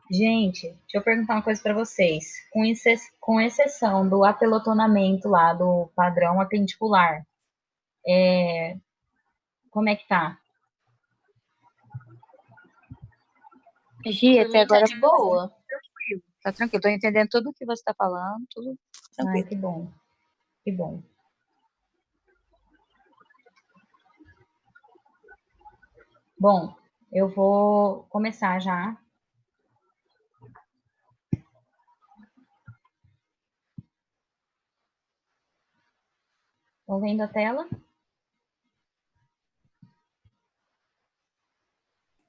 Gente, deixa eu perguntar uma coisa para vocês. Com exceção do apelotonamento lá do padrão apendicular, como é que tá? Gi, Por até mim tá agora de boa. tá tranquilo. Tô entendendo tudo o que você tá falando, tudo Ai, tranquilo. que bom, que bom. Bom, eu vou começar já. Estão vendo a tela?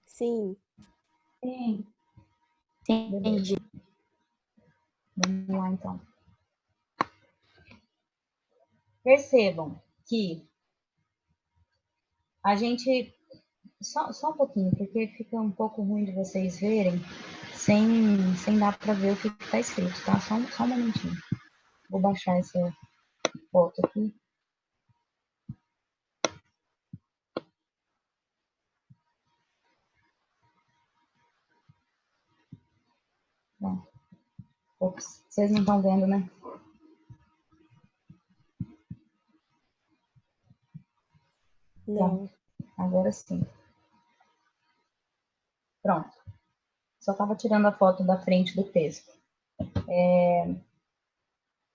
Sim. Sim. Entendi. Beleza. Vamos lá, então. Percebam que a gente... Só um pouquinho, porque fica um pouco ruim de vocês verem sem dar para ver o que está escrito, tá? Só um momentinho. Vou baixar essa foto aqui. Bom, ops, vocês não estão vendo, né? Não. Pronto, agora sim. Pronto. Só estava tirando a foto da frente do texto.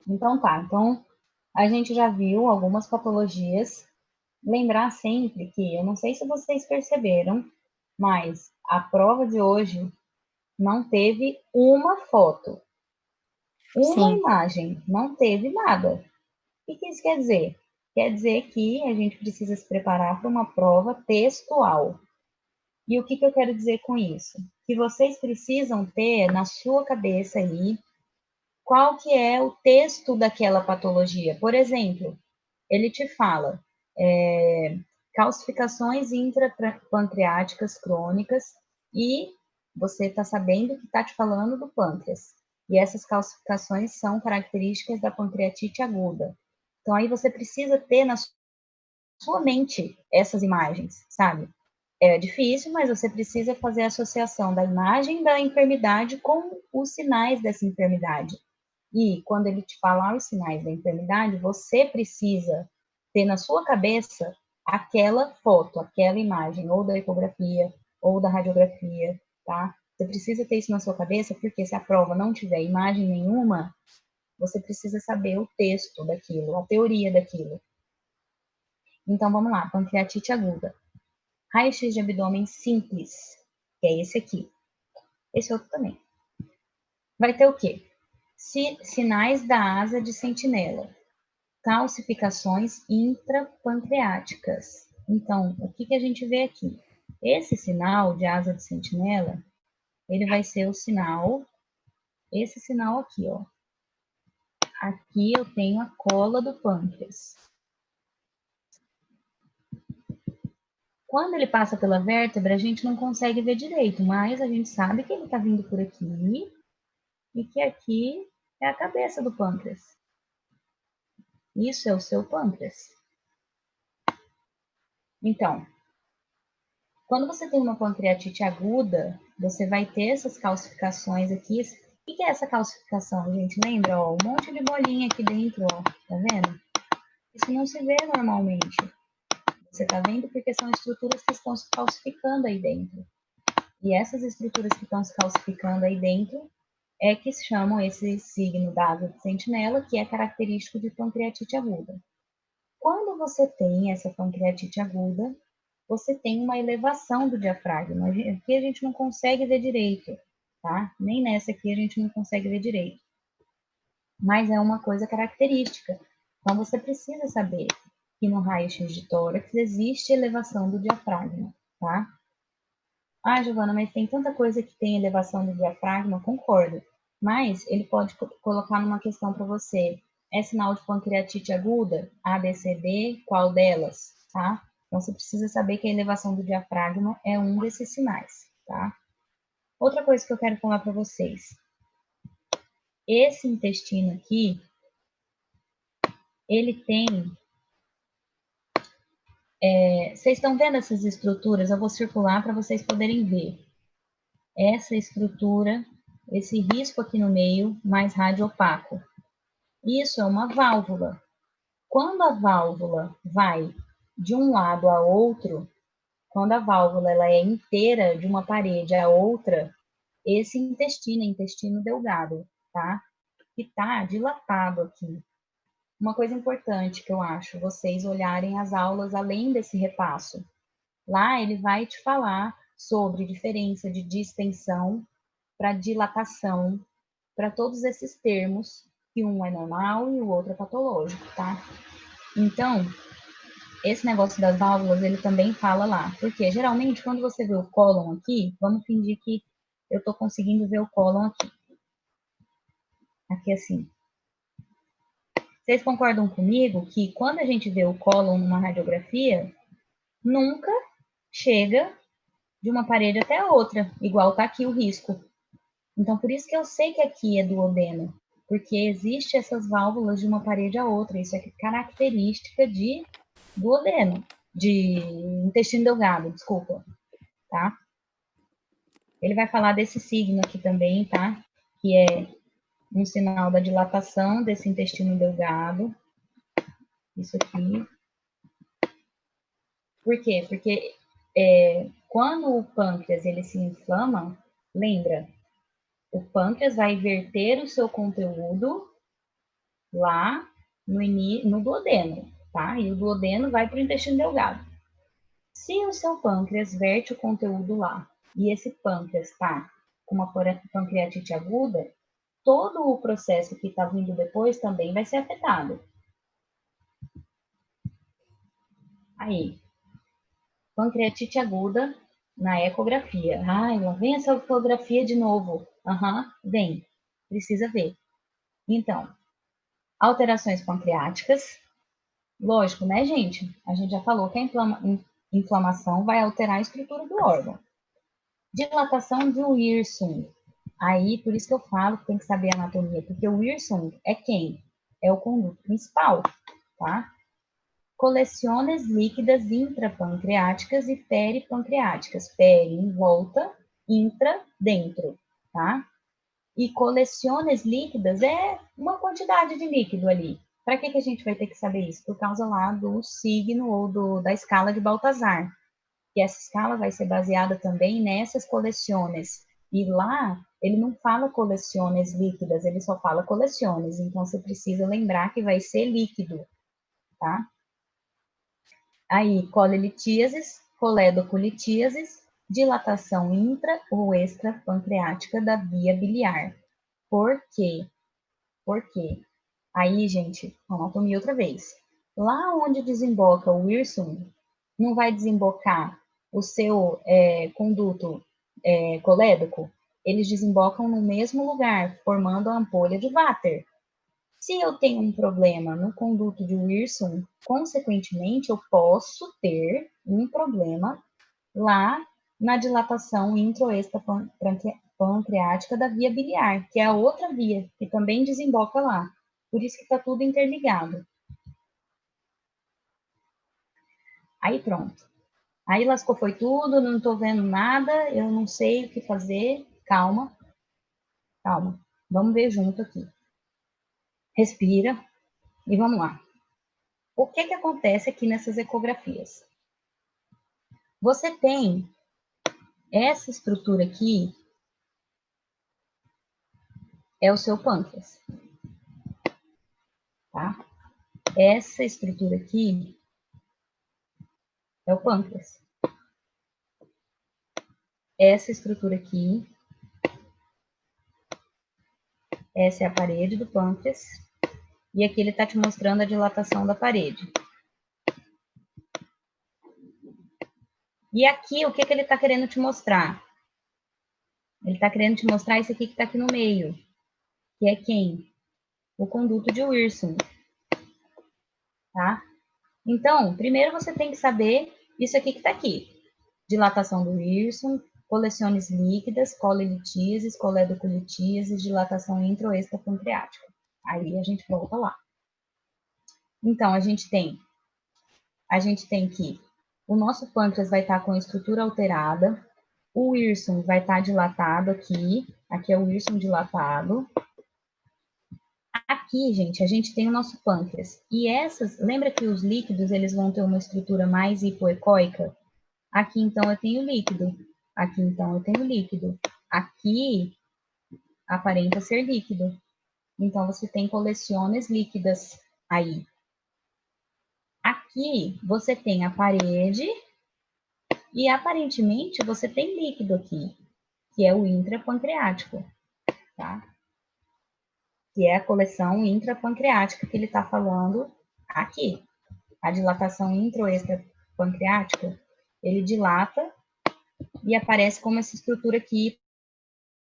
Então tá, então a gente já viu algumas patologias. Lembrar sempre que, eu não sei se vocês perceberam, mas a prova de hoje não teve uma foto, uma Sim, imagem, não teve nada. O que isso quer dizer? Quer dizer que a gente precisa se preparar para uma prova textual. E o que eu quero dizer com isso? Que vocês precisam ter na sua cabeça aí qual que é o texto daquela patologia. Por exemplo, ele te fala calcificações intrapancreáticas crônicas e você está sabendo que está te falando do pâncreas. E essas calcificações são características da pancreatite aguda. Então, aí você precisa ter na sua mente essas imagens, sabe? É difícil, mas você precisa fazer a associação da imagem da enfermidade com os sinais dessa enfermidade. E quando ele te falar os sinais da enfermidade, você precisa ter na sua cabeça aquela foto, aquela imagem, ou da ecografia, ou da radiografia, tá? Você precisa ter isso na sua cabeça, porque se a prova não tiver imagem nenhuma, você precisa saber o texto daquilo, a teoria daquilo. Então vamos lá, pancreatite aguda. Raio-x de abdômen simples, que é esse aqui. Esse outro também. Vai ter o quê? Sinais da asa de sentinela. Calcificações intrapancreáticas. Então, o que a gente vê aqui? Esse sinal de asa de sentinela, ele vai ser o sinal, esse sinal aqui, ó. Aqui eu tenho a cola do pâncreas. Quando ele passa pela vértebra, a gente não consegue ver direito, mas a gente sabe que ele está vindo por aqui e que aqui é a cabeça do pâncreas. Isso é o seu pâncreas. Então, quando você tem uma pancreatite aguda, você vai ter essas calcificações aqui. O que é essa calcificação, gente? Lembra, ó, um monte de bolinha aqui dentro, ó, tá vendo? Isso não se vê normalmente. Você tá vendo porque são estruturas que estão se calcificando aí dentro. E essas estruturas que estão se calcificando aí dentro é que chamam esse signo da asa de sentinela, que é característico de pancreatite aguda. Quando você tem essa pancreatite aguda, você tem uma elevação do diafragma. Aqui a gente não consegue ver direito, tá? Nem nessa aqui a gente não consegue ver direito. Mas é uma coisa característica. Então você precisa saber que no raio-x de tórax existe elevação do diafragma, tá? Ah, Giovana, mas tem tanta coisa que tem elevação do diafragma, concordo. Mas ele pode colocar numa questão para você. É sinal de pancreatite aguda? A, B, C, D, qual delas? Tá? Então você precisa saber que a elevação do diafragma é um desses sinais, tá? Outra coisa que eu quero falar para vocês. Esse intestino aqui, ele tem... vocês estão vendo essas estruturas? Eu vou circular para vocês poderem ver. Essa estrutura esse risco aqui no meio mais radiopaco. Isso é uma válvula. Quando a válvula vai de um lado a outro, quando a válvula ela é inteira de uma parede a outra, esse intestino é intestino delgado, tá? Que tá dilatado aqui. Uma coisa importante que eu acho, vocês olharem as aulas além desse repasso. Lá ele vai te falar sobre diferença de distensão para dilatação, para todos esses termos, que um é normal e o outro é patológico, tá? Então, esse negócio das válvulas, ele também fala lá. Porque, geralmente, quando você vê o cólon aqui, vamos fingir que eu estou conseguindo ver o cólon aqui. Aqui assim. Vocês concordam comigo que quando a gente vê o cólon numa radiografia, nunca chega de uma parede até a outra, igual tá aqui o risco. Então, por isso que eu sei que aqui é duodeno, porque existe essas válvulas de uma parede a outra. Isso é característica de duodeno, de intestino delgado, desculpa, tá? Ele vai falar desse signo aqui também, tá? Que é um sinal da dilatação desse intestino delgado. Isso aqui. Por quê? Porque quando o pâncreas ele se inflama, lembra, o pâncreas vai verter o seu conteúdo lá no duodeno, tá? E o duodeno vai para o intestino delgado. Se o seu pâncreas verte o conteúdo lá e esse pâncreas está com uma pancreatite aguda, todo o processo que está vindo depois também vai ser afetado. Aí, pancreatite aguda na ecografia. Ai, lá vem essa ecografia de novo. Vem. Precisa ver. Então, alterações pancreáticas. Lógico, né, gente? A gente já falou que a inflamação vai alterar a estrutura do órgão. Dilatação do Wirsung. Aí, por isso que eu falo que tem que saber a anatomia, porque o Wirsung é quem? É o conduto principal, tá? Coleciones líquidas intrapancreáticas e peripancreáticas. Peri em volta, intra dentro, tá? E coleciones líquidas é uma quantidade de líquido ali. Para que a gente vai ter que saber isso? Por causa lá do signo ou da escala de Baltazar. E essa escala vai ser baseada também nessas coleciones. E lá, ele não fala coleciones líquidas, ele só fala coleciones. Então, você precisa lembrar que vai ser líquido, tá? Aí, colelitíases, coledocolitíases, dilatação intra ou extrapancreática da via biliar. Por quê? Por quê? Aí, gente, anatomia outra vez. Lá onde desemboca o Wirsung, não vai desembocar o seu conduto colédoco? Eles desembocam no mesmo lugar, formando a ampolha de Vater. Se eu tenho um problema no conduto de Wirsung, consequentemente, eu posso ter um problema lá na dilatação introextrapancreática da via biliar, que é a outra via, que também desemboca lá. Por isso que está tudo interligado. Aí pronto. Aí lascou foi tudo, não estou vendo nada, eu não sei o que fazer. Calma, calma. Vamos ver junto aqui. Respira e vamos lá. O que acontece aqui nessas ecografias? Você tem essa estrutura aqui, é o seu pâncreas, tá? Essa estrutura aqui é o pâncreas. Essa estrutura aqui, essa é a parede do pâncreas, e aqui ele está te mostrando a dilatação da parede. E aqui, o que ele está querendo te mostrar? Ele está querendo te mostrar isso aqui que está aqui no meio, que é quem? O conduto de Wirsung, tá? Então, primeiro você tem que saber isso aqui que está aqui. Dilatação do Wirsung, coleciones líquidas, colelitíases, coledocolitíases, dilatação intro ou extrapancreática. Aí a gente volta lá. Então, a gente tem que o nosso pâncreas vai estar com a estrutura alterada, O Wilson vai estar dilatado aqui. Aqui é o Wilson dilatado. Aqui, gente, a gente tem o nosso pâncreas. E essas, lembra que os líquidos, eles vão ter uma estrutura mais hipoecóica? Aqui, então, eu tenho líquido. Aqui, então, eu tenho líquido. Aqui, aparenta ser líquido. Então, você tem coleções líquidas aí. Aqui, você tem a parede e, aparentemente, você tem líquido aqui, que é o intrapancreático, tá? Que é a coleção intrapancreática que ele está falando aqui. A dilatação intro extrapancreática, ele dilata e aparece como essa estrutura aqui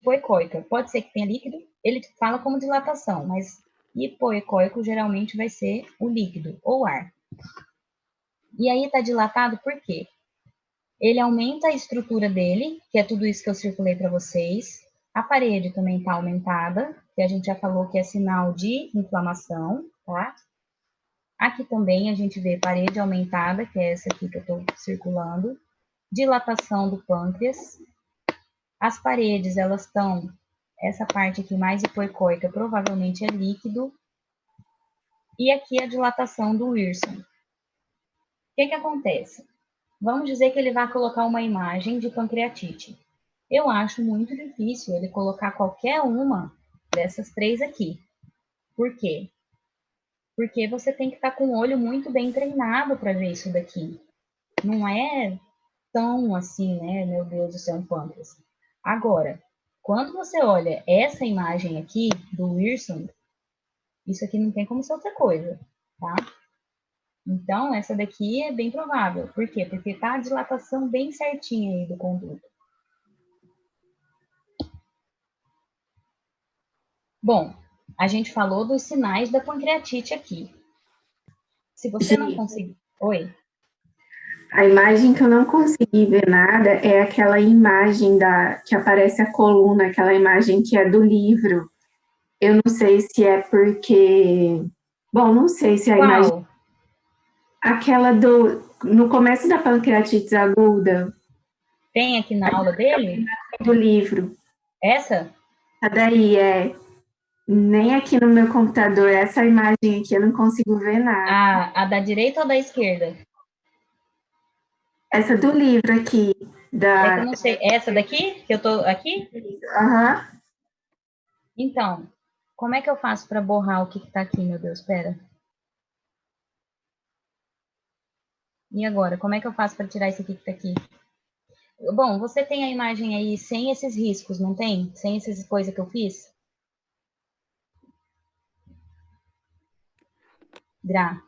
hipoecóica. Pode ser que tenha líquido, ele fala como dilatação, mas hipoecóico geralmente vai ser o líquido ou ar. E aí está dilatado por quê? Ele aumenta a estrutura dele, que é tudo isso que eu circulei para vocês. A parede também está aumentada, que a gente já falou que é sinal de inflamação, tá? Aqui também a gente vê parede aumentada, que é essa aqui que eu estou circulando. Dilatação do pâncreas. As paredes, elas estão, essa parte aqui mais hipoecóica, provavelmente é líquido. E aqui a dilatação do Wilson. O que acontece? Vamos dizer que ele vai colocar uma imagem de pancreatite. Eu acho muito difícil ele colocar qualquer uma dessas três aqui. Por quê? Porque você tem que estar com o olho muito bem treinado para ver isso daqui. Não é tão assim, né? Meu Deus do céu, um pâncreas. Agora, quando você olha essa imagem aqui do Wilson, isso aqui não tem como ser outra coisa, tá? Então, essa daqui é bem provável. Por quê? Porque tá a dilatação bem certinha aí do conduto. Bom, a gente falou dos sinais da pancreatite aqui. Se você não Gi, conseguir... Oi? a imagem que eu não consegui ver nada é aquela imagem que aparece a coluna, aquela imagem que é do livro. Eu não sei se é porque... Bom, não sei se a imagem... Qual? Aquela no começo da pancreatite aguda. Tem aqui na aula dele? Do livro. Essa? Essa daí é... Nem aqui no meu computador, essa imagem aqui eu não consigo ver nada. A da direita ou da esquerda? Essa do livro aqui. É que eu não sei. Essa daqui? Que eu tô aqui? Aham. Então, como é que eu faço para borrar o que tá aqui, meu Deus? Espera. E agora? Como é que eu faço para tirar isso aqui que tá aqui? Bom, você tem a imagem aí sem esses riscos, não tem? Sem essas coisas que eu fiz? Gra.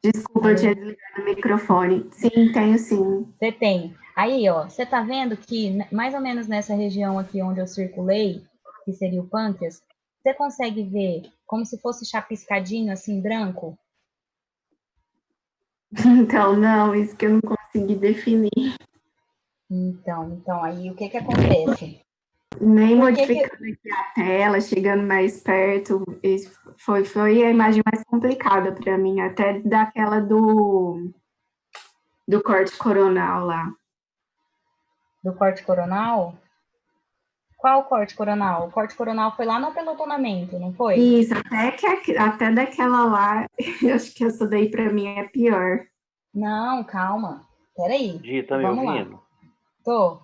Desculpa, eu tinha desligado o microfone. Sim, tenho sim. Você tem. Aí, ó, você tá vendo que mais ou menos nessa região aqui onde eu circulei, que seria o pâncreas, você consegue ver como se fosse chapiscadinho, assim, branco? Então, não, isso que eu não consegui definir. Então, aí o que acontece? Nem Por que modificando aqui a tela, chegando mais perto, foi a imagem mais complicada para mim, até daquela do corte coronal lá. do corte coronal? Qual corte coronal? O corte coronal foi lá no apelotonamento, não foi? Isso, até daquela lá, eu acho que essa daí para mim é pior. Não, calma. Peraí. Gi, tá me Vamos ouvindo? lá. Tô.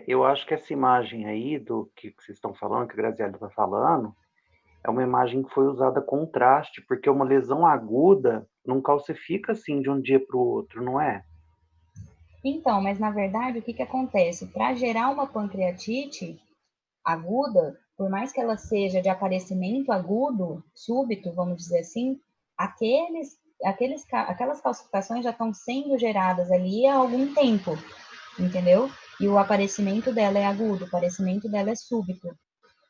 Eu acho que essa imagem aí do que vocês estão falando, que a Graziela está falando, é uma imagem que foi usada contraste, porque uma lesão aguda não calcifica assim de um dia para o outro, não é? Então, mas na verdade, o que acontece? Para gerar uma pancreatite aguda, por mais que ela seja de aparecimento agudo, súbito, vamos dizer assim, aquelas calcificações já estão sendo geradas ali há algum tempo, entendeu? E o aparecimento dela é agudo, o aparecimento dela é súbito.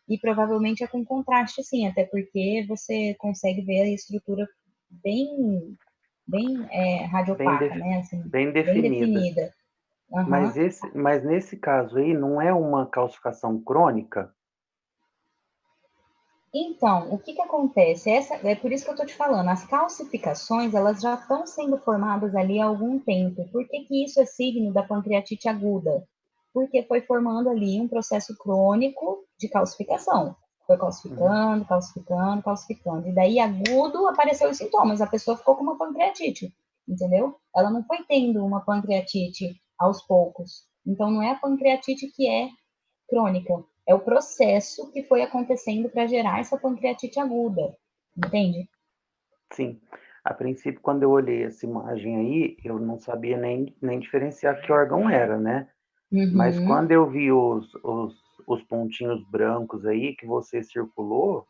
E provavelmente é com contraste, sim, até porque você consegue ver a estrutura bem, bem radiopaca, né? Assim, bem bem definida. definida. Uhum. Mas nesse caso aí, não é uma calcificação crônica? Então, o que que acontece? É por isso que eu estou te falando, as calcificações, elas já estão sendo formadas ali há algum tempo. Por que que isso é signo da pancreatite aguda? Porque foi formando ali um processo crônico de calcificação. Foi Uhum. calcificando, calcificando, calcificando. E daí, agudo, apareceu os sintomas. A pessoa ficou com uma pancreatite, entendeu? Ela não foi tendo uma pancreatite aos poucos. Então, não é a pancreatite que é crônica. É o processo que foi acontecendo para gerar essa pancreatite aguda, entende? Sim. A princípio, quando eu olhei essa imagem aí, eu não sabia nem diferenciar que órgão era, né? Mas Uhum, quando eu vi os pontinhos brancos aí que você circulou,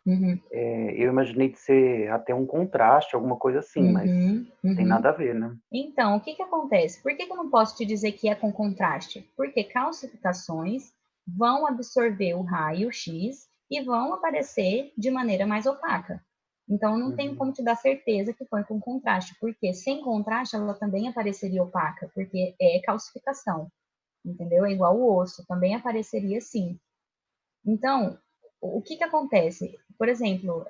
uhum, eu imaginei de ser até um contraste, alguma coisa assim, mas uhum, tem uhum. nada a ver, né? Então, o que que acontece? Por que que eu não posso te dizer que é com contraste? Porque calcificações vão absorver o raio X e vão aparecer de maneira mais opaca. Então, não tenho como Uhum. te dar certeza que foi com contraste, porque sem contraste ela também apareceria opaca, porque é calcificação, entendeu? É igual o osso, também apareceria sim. Então, o que que acontece? Por exemplo,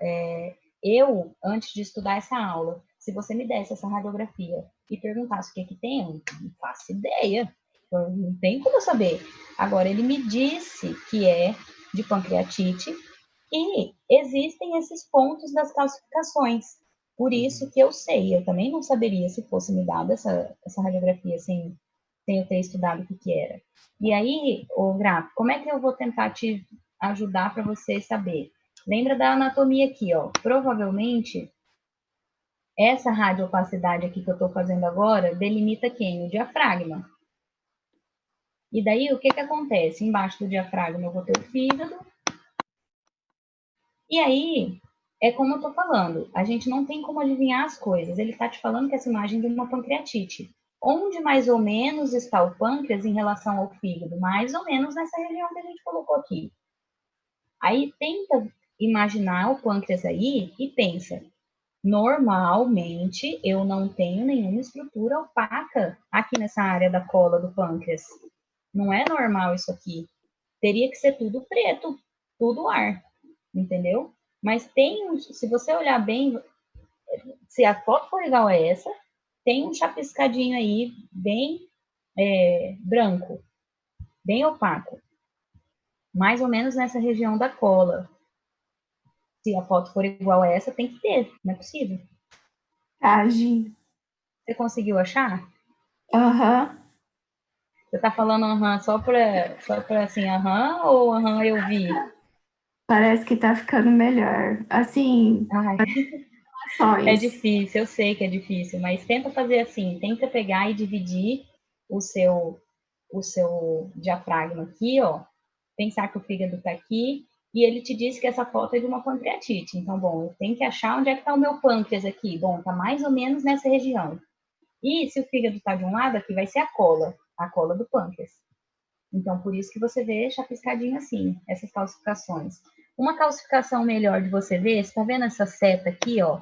eu, antes de estudar essa aula, se você me desse essa radiografia e perguntasse o que que tem, eu não faço ideia. Eu não tem como eu saber. Agora, ele me disse que é de pancreatite e existem esses pontos das calcificações. Por isso Uhum. que eu sei, eu também não saberia se fosse me dada essa radiografia sem eu ter estudado o que que era. E aí, o Grato, como é que eu vou tentar te ajudar para você saber? Lembra da anatomia aqui, ó. Provavelmente, essa radiopacidade aqui que eu estou fazendo agora delimita quem? O diafragma. E daí, o que que acontece? Embaixo do diafragma eu vou ter o fígado. E aí, é como eu estou falando, a gente não tem como adivinhar as coisas. Ele está te falando que essa imagem é de uma pancreatite. Onde mais ou menos está o pâncreas em relação ao fígado? Mais ou menos nessa região que a gente colocou aqui. Aí tenta imaginar o pâncreas aí e pensa, normalmente eu não tenho nenhuma estrutura opaca aqui nessa área da cola do pâncreas. Não é normal isso aqui. Teria que ser tudo preto, tudo ar, entendeu? Mas tem, se você olhar bem, se a foto for igual a essa, tem um chapiscadinho aí bem branco, bem opaco, mais ou menos nessa região da cola. Se a foto for igual a essa, tem que ter, não é possível. Age. Você conseguiu achar? Aham. Você tá falando aham só pra assim, aham ou aham eu vi? Parece que tá ficando melhor. Assim, Ai, é ações. difícil, eu sei que é difícil, mas tenta fazer assim, tenta pegar e dividir o seu o seu diafragma aqui, ó, pensar que o fígado está aqui, e ele te disse que essa foto é de uma pancreatite. Então, bom, eu tenho que achar onde é que está o meu pâncreas aqui. Bom, está mais ou menos nessa região. E se o fígado está de um lado, aqui vai ser a cola do pâncreas. Então, por isso que você vê chapiscadinho assim, essas calcificações. Uma calcificação melhor de você ver, você está vendo essa seta aqui, ó,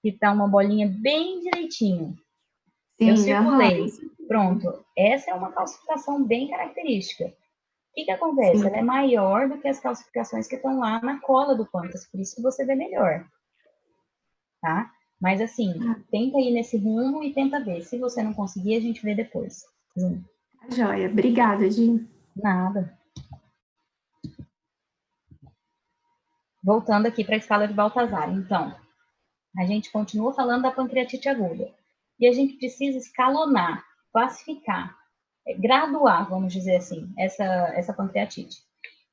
que está uma bolinha bem direitinho. Eu Sim, aham. circulei. Isso mesmo. Pronto. Essa é uma calcificação bem característica. O que acontece? Sim. Ela é maior do que as calcificações que estão lá na cola do pâncreas, por isso que você vê melhor, tá? Mas assim, tenta ir nesse rumo e tenta ver. Se você não conseguir, a gente vê depois. Tá joia. Obrigada, Jim. Nada. Voltando aqui para a escala de Baltazar. Então, a gente continua falando da pancreatite aguda. E a gente precisa escalonar, classificar, graduar, vamos dizer assim, essa pancreatite.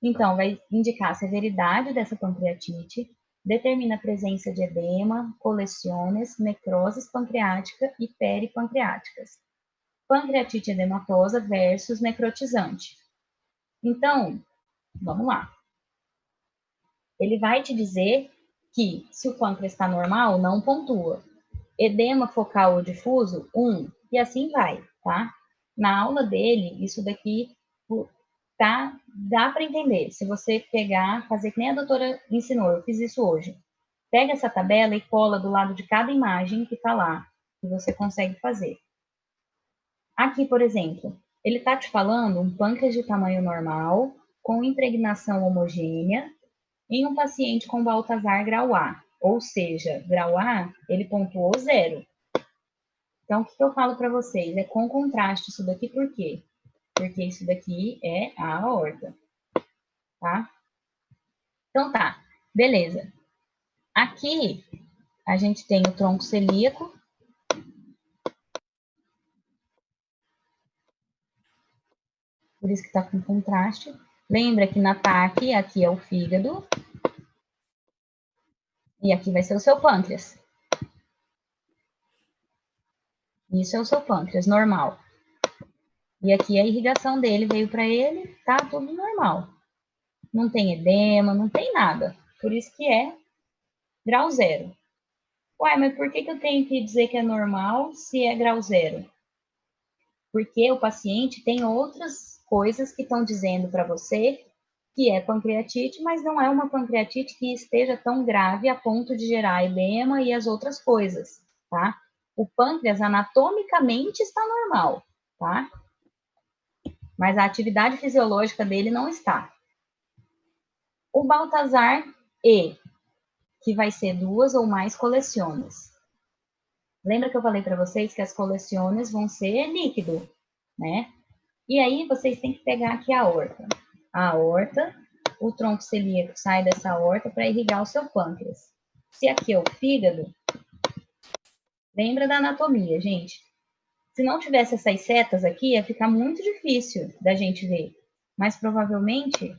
Então, vai indicar a severidade dessa pancreatite, determina a presença de edema, coleciones, necroses pancreática e peripancreáticas. Pancreatite edematosa versus necrotizante. Então, vamos lá. Ele vai te dizer que se o pâncreas está normal, não pontua. Edema focal ou difuso, 1, e assim vai, tá? Na aula dele, isso daqui tá, dá para entender. Se você pegar, fazer que nem a doutora ensinou, eu fiz isso hoje. Pega essa tabela e cola do lado de cada imagem que está lá, que você consegue fazer. Aqui, por exemplo, ele está te falando um pâncreas de tamanho normal, com impregnação homogênea, em um paciente com Baltazar grau A. Ou seja, grau A, ele pontuou 0. Então, o que eu falo para vocês? É com contraste isso daqui, por quê? Porque isso daqui é a aorta, tá? Então, tá. Beleza. Aqui, a gente tem o tronco celíaco. Por isso que tá com contraste. Lembra que na TAC, aqui é o fígado. E aqui vai ser o seu pâncreas. Isso é o seu pâncreas, normal. E aqui a irrigação dele veio para ele, tá tudo normal. Não tem edema, não tem nada. Por isso que é grau 0. Ué, mas por que eu tenho que dizer que é normal se é grau 0? Porque o paciente tem outras coisas que estão dizendo para você que é pancreatite, mas não é uma pancreatite que esteja tão grave a ponto de gerar edema e as outras coisas, tá? O pâncreas anatomicamente está normal, tá? Mas a atividade fisiológica dele não está. O Baltazar E, que vai ser 2 ou mais coleciones. Lembra que eu falei para vocês que as coleciones vão ser líquido, né? E aí vocês têm que pegar aqui a aorta. A aorta, o tronco celíaco sai dessa aorta para irrigar o seu pâncreas. Se aqui é o fígado, lembra da anatomia, gente. Se não tivesse essas setas aqui, ia ficar muito difícil da gente ver. Mas provavelmente,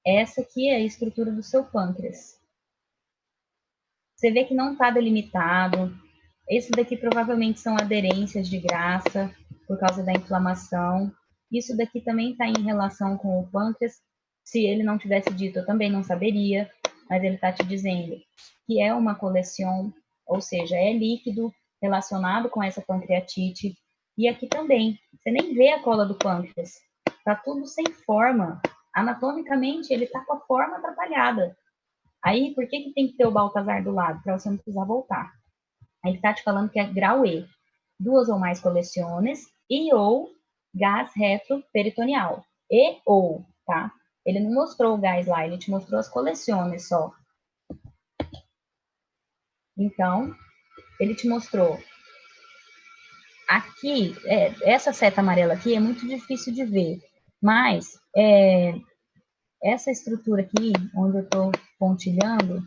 essa aqui é a estrutura do seu pâncreas. Você vê que não está delimitado. Esse daqui provavelmente são aderências de graxa por causa da inflamação. Isso daqui também está em relação com o pâncreas. Se ele não tivesse dito, eu também não saberia. Mas ele está te dizendo que é uma coleção, ou seja, é líquido relacionado com essa pancreatite. E aqui também, você nem vê a cola do pâncreas. Está tudo sem forma. Anatomicamente, ele está com a forma atrapalhada. Aí, por que tem que ter o Baltazar do lado? Para você não precisar voltar. Aí ele está te falando que é grau E. 2 ou mais coleciones e ou gás retroperitoneal. E ou, tá? Ele não mostrou o gás lá, ele te mostrou as coleciones só. Então, ele te mostrou. Aqui, essa seta amarela aqui é muito difícil de ver, mas essa estrutura aqui, onde eu estou pontilhando,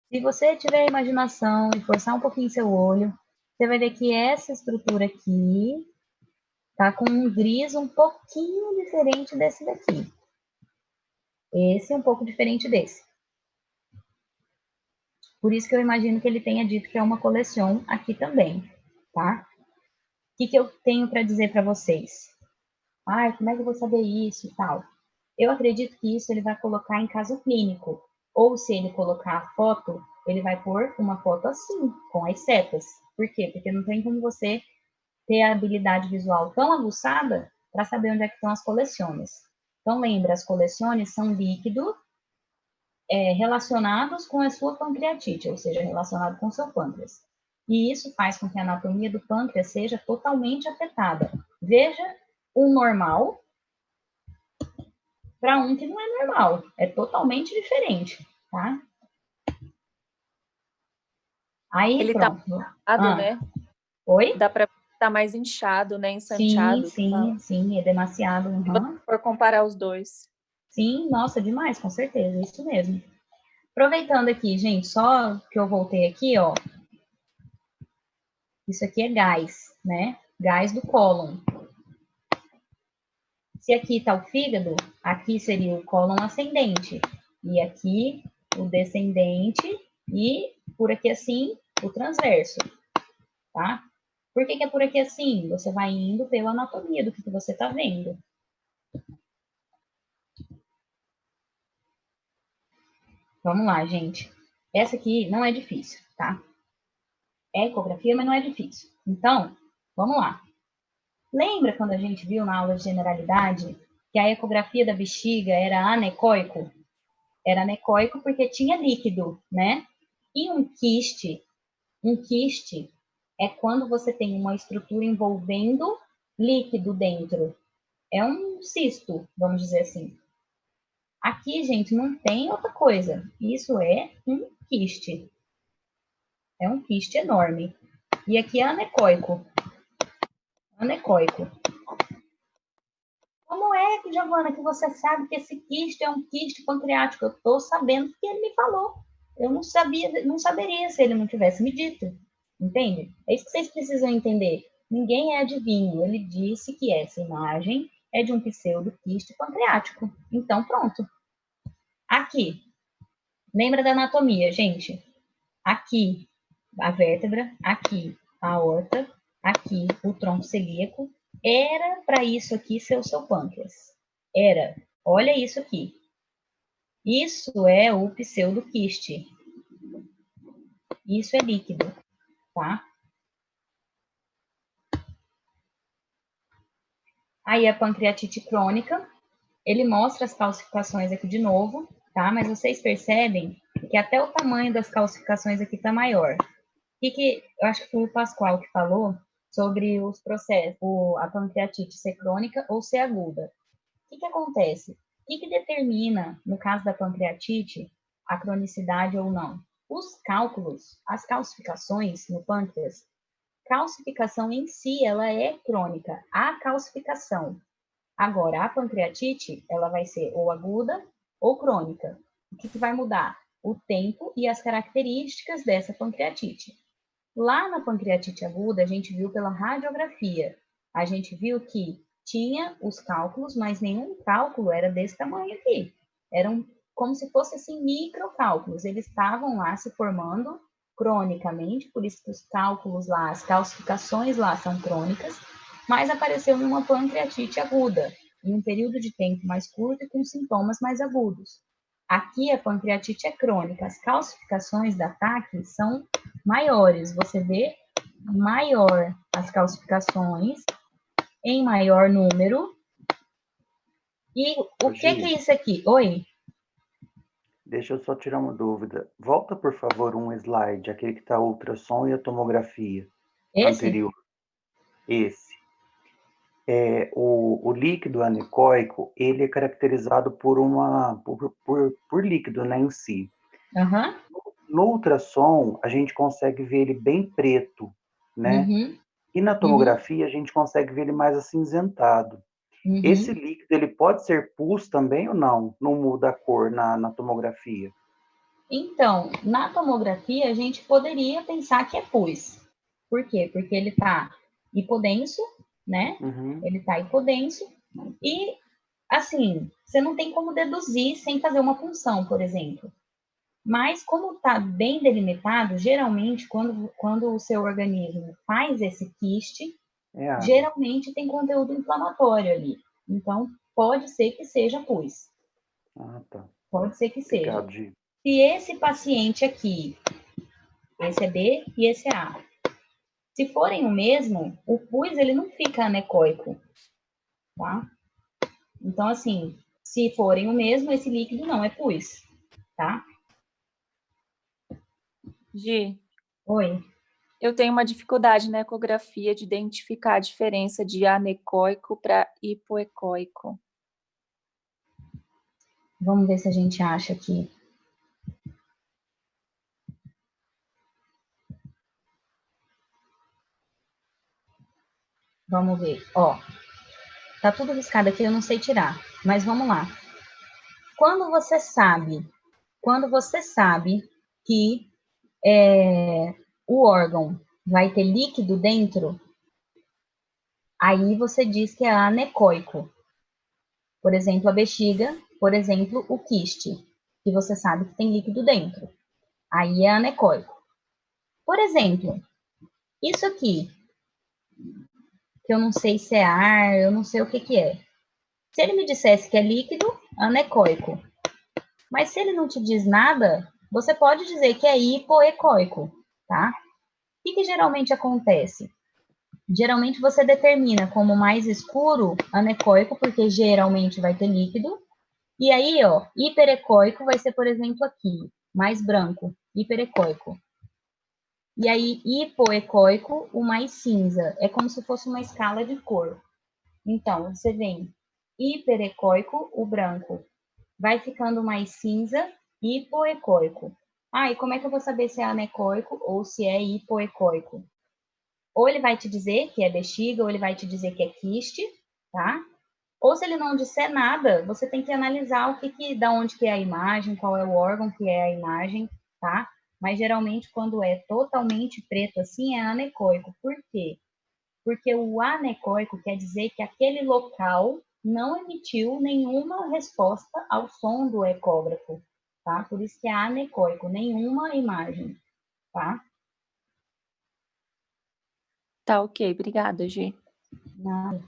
se você tiver imaginação e forçar um pouquinho seu olho, você vai ver que essa estrutura aqui tá com um gris um pouquinho diferente desse daqui. Esse é um pouco diferente desse. Por isso que eu imagino que ele tenha dito que é uma coleção aqui também, tá? O que eu tenho para dizer para vocês? Como é que eu vou saber isso e tal? Eu acredito que isso ele vai colocar em caso clínico. Ou se ele colocar a foto, ele vai pôr uma foto assim, com as setas. Por quê? Porque não tem como você ter a habilidade visual tão aguçada para saber onde é que estão as coleções. Então, lembra, as coleções são líquidos relacionados com a sua pancreatite, ou seja, relacionado com o seu pâncreas. E isso faz com que a anatomia do pâncreas seja totalmente afetada. Veja um normal para um que não é normal. É totalmente diferente, tá? Aí, Ele pronto. Tá inchado, né? Oi? Dá para estar mais inchado, né? Sim, Ensanchado. sim, é demasiado. Se você for comparar os dois. Sim, nossa, demais, com certeza, isso mesmo. Aproveitando aqui, gente, só que eu voltei aqui, ó. Isso aqui é gás, né? Gás do cólon. Se aqui está o fígado, aqui seria o cólon ascendente. E aqui o descendente e por aqui assim o transverso, tá? Por que é por aqui assim? Você vai indo pela anatomia do que você está vendo. Vamos lá, gente. Essa aqui não é difícil, tá? É ecografia, mas não é difícil. Então, vamos lá. Lembra quando a gente viu na aula de generalidade que a ecografia da bexiga era anecoico? Era anecoico porque tinha líquido, né? E um quiste é quando você tem uma estrutura envolvendo líquido dentro. É um cisto, vamos dizer assim. Aqui, gente, não tem outra coisa. Isso é um quiste. É um quiste enorme. E aqui é anecoico. Anecoico. Como é, Giovana, que você sabe que esse quiste é um quiste pancreático? Eu estou sabendo que ele me falou. Eu não sabia, não saberia se ele não tivesse me dito. Entende? É isso que vocês precisam entender. Ninguém é adivinho. Ele disse que essa imagem é de um pseudoquiste pancreático. Então, pronto. Aqui. Lembra da anatomia, gente? Aqui, a vértebra. Aqui, a aorta. Aqui, o tronco celíaco. Era para isso aqui ser o seu pâncreas. Era. Olha isso aqui. Isso é o pseudoquiste. Isso é líquido, tá? Aí a pancreatite crônica, ele mostra as calcificações aqui de novo, tá? Mas vocês percebem que até o tamanho das calcificações aqui tá maior. Eu acho que foi o Pascoal que falou sobre os processos, a pancreatite ser crônica ou ser aguda. O que acontece? O que determina, no caso da pancreatite, a cronicidade ou não? Os cálculos, as calcificações no pâncreas, calcificação em si, ela é crônica, a calcificação. Agora, a pancreatite, ela vai ser ou aguda ou crônica. O que vai mudar? O tempo e as características dessa pancreatite. Lá na pancreatite aguda, a gente viu pela radiografia. A gente viu que tinha os cálculos, mas nenhum cálculo era desse tamanho aqui. Eram como se fossem assim, microcálculos. Eles estavam lá se formando cronicamente, por isso que os cálculos lá, as calcificações lá são crônicas, mas apareceu numa pancreatite aguda, em um período de tempo mais curto e com sintomas mais agudos. Aqui a pancreatite é crônica, as calcificações da TAC são maiores, você vê maior as calcificações, em maior número. E o que é isso aqui? Oi? Deixa eu só tirar uma dúvida. Volta, por favor, um slide, aquele que está o ultrassom e a tomografia. Esse? Anterior. Esse. O líquido anecoico, ele é caracterizado por líquido, né, em si. Uhum. No ultrassom, a gente consegue ver ele bem preto, né? Uhum. E na tomografia, a gente consegue ver ele mais acinzentado. Uhum. Esse líquido, ele pode ser pus também ou não? Não muda a cor na tomografia? Então, na tomografia, a gente poderia pensar que é pus. Por quê? Porque ele está hipodenso, né? Uhum. Ele está hipodenso e, assim, você não tem como deduzir sem fazer uma punção, por exemplo. Mas, como está bem delimitado, geralmente, quando o seu organismo faz esse quiste, geralmente tem conteúdo inflamatório ali. Então, pode ser que seja pus. Ah, tá. Pode ser que seja. Obrigado, Gi. Se esse paciente aqui, esse é B e esse é A, se forem o mesmo, o pus ele não fica anecoico, tá? Então, assim, se forem o mesmo, esse líquido não é pus, tá? Gi, Oi. eu tenho uma dificuldade na ecografia de identificar a diferença de anecoico para hipoecoico. Vamos ver se a gente acha aqui. Vamos ver. Ó, tá tudo riscado aqui, eu não sei tirar, mas vamos lá. Quando você sabe que o órgão vai ter líquido dentro, aí você diz que é anecoico. Por exemplo, a bexiga, por exemplo, o quiste, que você sabe que tem líquido dentro. Aí é anecoico. Por exemplo, isso aqui, que eu não sei se é ar, eu não sei o que é. Se ele me dissesse que é líquido, anecoico. Mas se ele não te diz nada, você pode dizer que é hipoecoico, tá? O que geralmente acontece? Geralmente você determina como mais escuro anecoico, porque geralmente vai ter líquido. E aí, ó, hiperecoico vai ser, por exemplo, aqui, mais branco, hiperecoico. E aí, hipoecoico, o mais cinza. É como se fosse uma escala de cor. Então, você vem hiperecoico, o branco. vai ficando mais cinza, hipoecóico. Ah, e como é que eu vou saber se é anecoico ou se é hipoecóico? Ou ele vai te dizer que é bexiga, ou ele vai te dizer que é quiste, tá? Ou se ele não disser nada, você tem que analisar da onde que é a imagem, qual é o órgão que é a imagem, tá? Mas geralmente quando é totalmente preto assim é anecoico. Por quê? Porque o anecoico quer dizer que aquele local não emitiu nenhuma resposta ao som do ecógrafo, tá? Por isso que é anecoico, nenhuma imagem, tá? Tá ok, obrigada, Gi. Nada.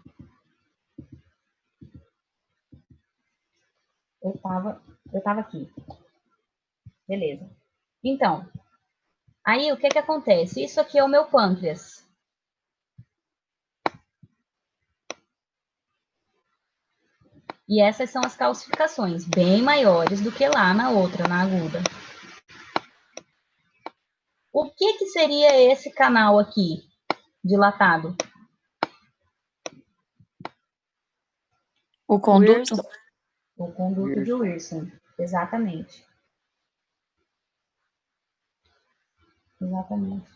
Eu tava aqui. Beleza. Então, aí o que que acontece? Isso aqui é o meu pâncreas. E essas são as calcificações, bem maiores do que lá na outra, na aguda. O que que seria esse canal aqui, dilatado? O conduto? O conduto de Wilson, exatamente. Exatamente.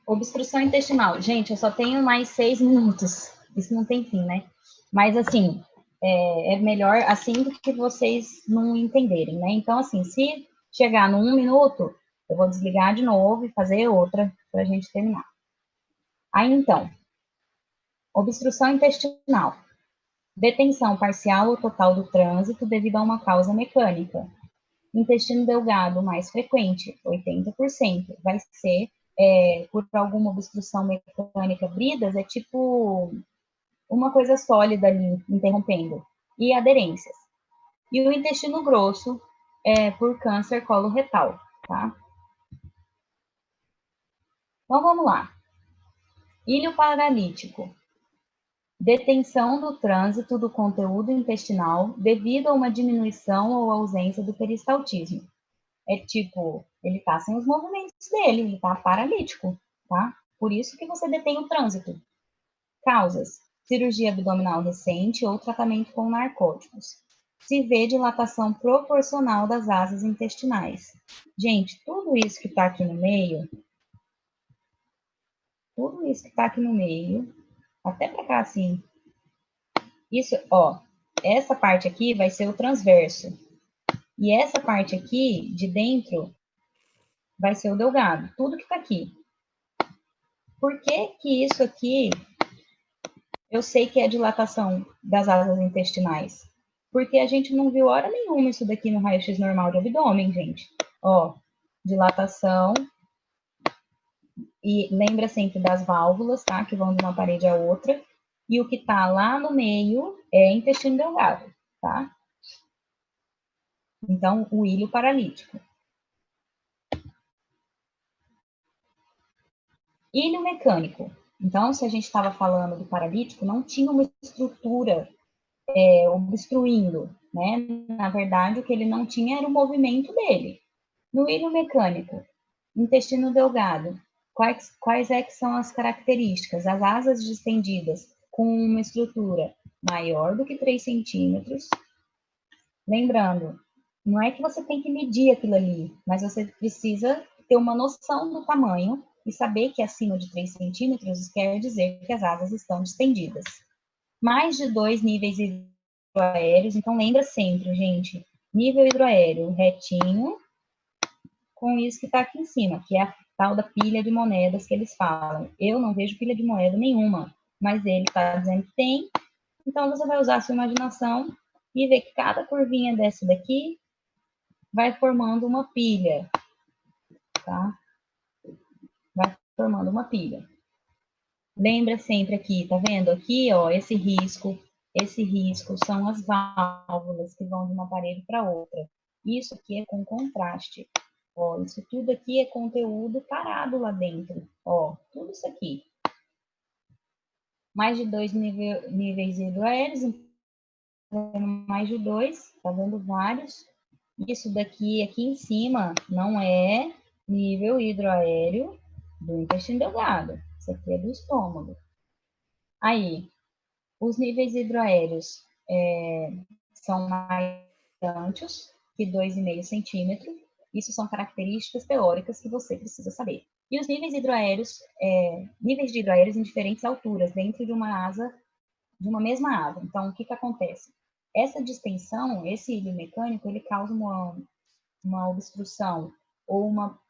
Obstrução intestinal. Gente, eu só tenho mais 6 minutos. Isso não tem fim, né? Mas, assim, é melhor assim do que vocês não entenderem, né? Então, assim, se chegar no 1 minuto, eu vou desligar de novo e fazer outra para a gente terminar. Aí, então, obstrução intestinal. Detenção parcial ou total do trânsito devido a uma causa mecânica. Intestino delgado mais frequente, 80%, vai ser por alguma obstrução mecânica. Bridas é tipo uma coisa sólida ali, interrompendo. E aderências. E o intestino grosso é por câncer coloretal, tá? Então, vamos lá. Ilho paralítico. Detenção do trânsito do conteúdo intestinal devido a uma diminuição ou ausência do peristaltismo. É tipo, ele tá sem os movimentos dele, ele tá paralítico, tá? Por isso que você detém o trânsito. Causas: cirurgia abdominal recente ou tratamento com narcóticos. Se vê dilatação proporcional das asas intestinais. Gente, tudo isso que tá aqui no meio, até pra cá assim, isso, ó, essa parte aqui vai ser o transverso. E essa parte aqui, de dentro, vai ser o delgado. Tudo que tá aqui. Por que que isso aqui, eu sei que é dilatação das asas intestinais? Porque a gente não viu hora nenhuma isso daqui no raio-x normal de abdômen, gente. Ó, dilatação. E lembra sempre das válvulas, tá? Que vão de uma parede à outra. E o que tá lá no meio é intestino delgado, tá? Então, o ilho paralítico. Ilho mecânico. Então, se a gente estava falando do paralítico, não tinha uma estrutura obstruindo, né? Na verdade, o que ele não tinha era o movimento dele. No ilho mecânico, intestino delgado, quais é que são as características? As asas distendidas com uma estrutura maior do que 3 centímetros. Lembrando, não é que você tem que medir aquilo ali, mas você precisa ter uma noção do tamanho e saber que acima de 3 centímetros quer dizer que as asas estão distendidas. Mais de 2 níveis hidroaéreos, então lembra sempre, gente, nível hidroaéreo retinho, com isso que está aqui em cima, que é a tal da pilha de moedas que eles falam. Eu não vejo pilha de moeda nenhuma, mas ele está dizendo que tem, então você vai usar a sua imaginação e ver que cada curvinha dessa daqui vai formando uma pilha, tá? Vai formando uma pilha. Lembra sempre aqui, tá vendo? Aqui, ó, esse risco são as válvulas que vão de uma parede para outra. Isso aqui é com contraste. Ó, isso tudo aqui é conteúdo parado lá dentro. Ó, tudo isso aqui. Mais de 2 níveis hidroaéreos, mais de 2, tá vendo vários. Isso daqui, aqui em cima, não é nível hidroaéreo do intestino delgado. Isso aqui é do estômago. Aí, os níveis hidroaéreos são mais grandes que 2,5 centímetros. Isso são características teóricas que você precisa saber. E os níveis de hidroaéreos em diferentes alturas, dentro de uma asa, de uma mesma asa. Então, o que acontece? Essa distensão, esse ilho mecânico, ele causa uma obstrução ou uma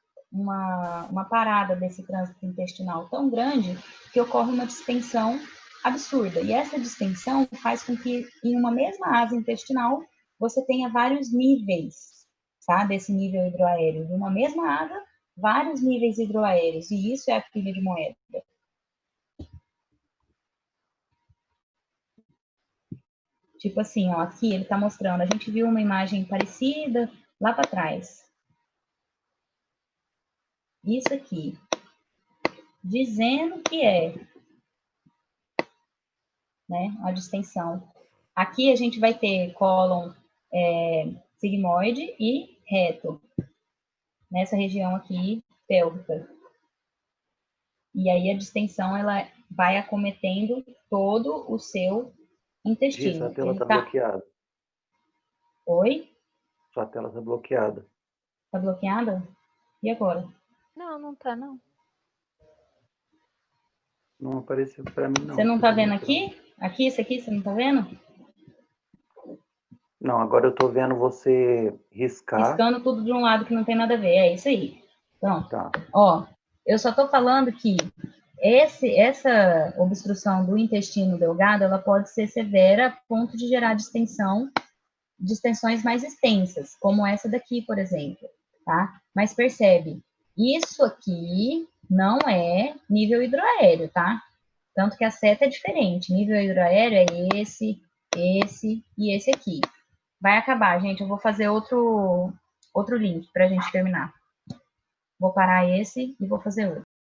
parada desse trânsito intestinal tão grande que ocorre uma distensão absurda. E essa distensão faz com que, em uma mesma asa intestinal, você tenha vários níveis, tá? Desse nível hidroaéreo. De uma mesma asa, vários níveis hidroaéreos. E isso é a pilha de moeda. Tipo assim, ó, aqui ele está mostrando, a gente viu uma imagem parecida lá para trás. Isso aqui, dizendo que é, né, a distensão. Aqui a gente vai ter cólon sigmoide e reto, nessa região aqui, pélvica. E aí a distensão, ela vai acometendo todo o seu intestino. Sua tela está bloqueada. Oi? Sua tela está bloqueada. Está bloqueada? E agora? Não, não tá, não. Não apareceu para mim, não. Você não está vendo aqui? Aqui, isso aqui, você não está vendo? Não, agora eu estou vendo você riscar. Riscando tudo de um lado que não tem nada a ver. É isso aí. Pronto. Tá. Ó, eu só estou falando que essa obstrução do intestino delgado, ela pode ser severa a ponto de gerar distensões mais extensas, como essa daqui, por exemplo, tá? Mas percebe, isso aqui não é nível hidroaéreo, tá? Tanto que a seta é diferente. Nível hidroaéreo é esse e esse aqui. Vai acabar, gente. Eu vou fazer outro link para a gente terminar. Vou parar esse e vou fazer outro.